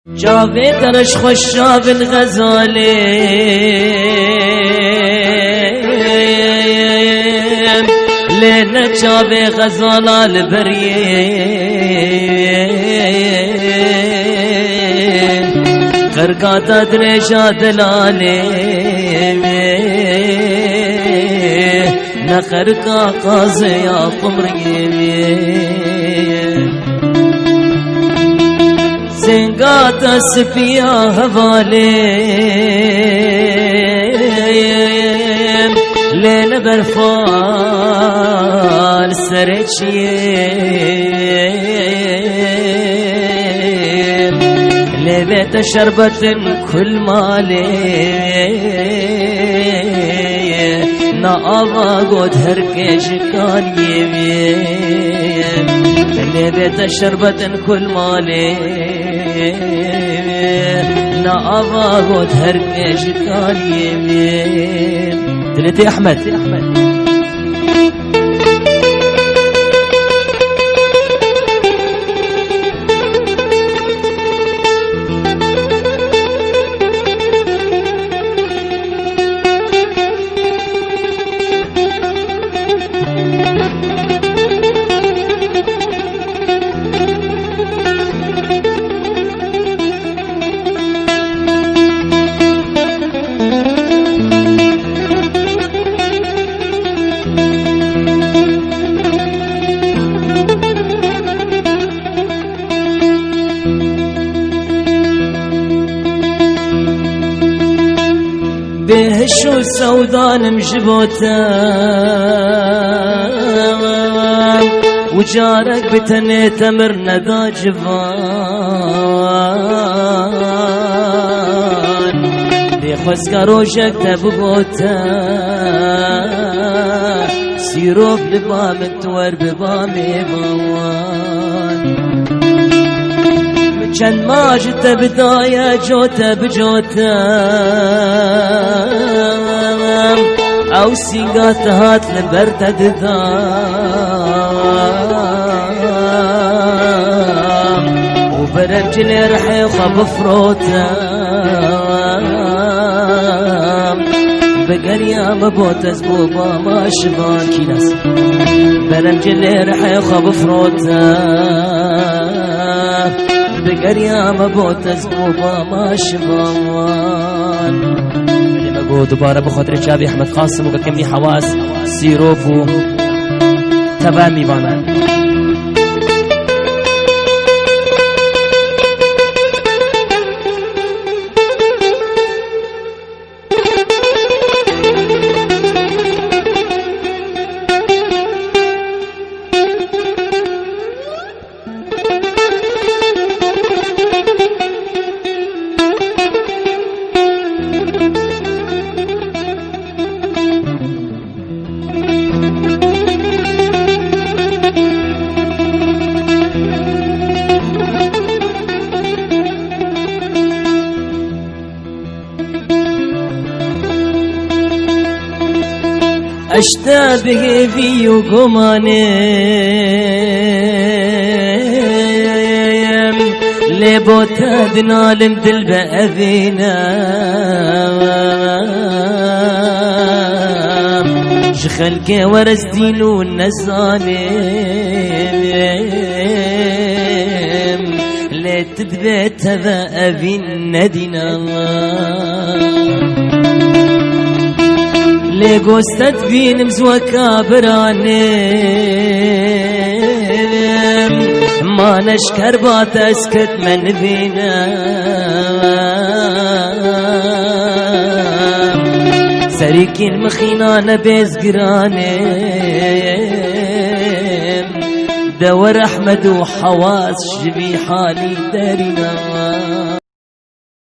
جاویدنش خوشاب غزالیم لینا جاوی غزالا لبریم خرقاتا درشا دلالیم نخرقا قازیا قمریم زنگاتا سپیا حوالیم لین برفال سرچیم لبیت شربت کل مالیم نا آوا گود هر کش کانیم لبیت شربت کل مالیم نا آوا گود هر کش کانیم تلتي أحمد بهشو سودان مجبوتا وجارك بتني تمر ندا جوان بخسك روشك تبغوتا سيروف ببام التور ببامي بوان چند ماجت بداية جوتا بجوتا او سيقات هات لبرتا ددام وبرجل رحي خبفروتا بقريا مبوت زبوبا ما شبان كيناس برجل رحي خبفروتا بقريا مبوت زبوبا ما شبان دوباره بخاطر شابي احمد قاسم وبكمني حواس سيروف تمام میبانند. اشتبه في قمانم لبوتا دنالم دل بأذينا شخلك ورز دينو النزالم لتدبت هذا أذين ندينا لقوستت بين مزوكا برانم ما نشكر بات اسكت من بينا سريكين مخينا بيز قرانم دور احمد وحواس شبي حالي دارنا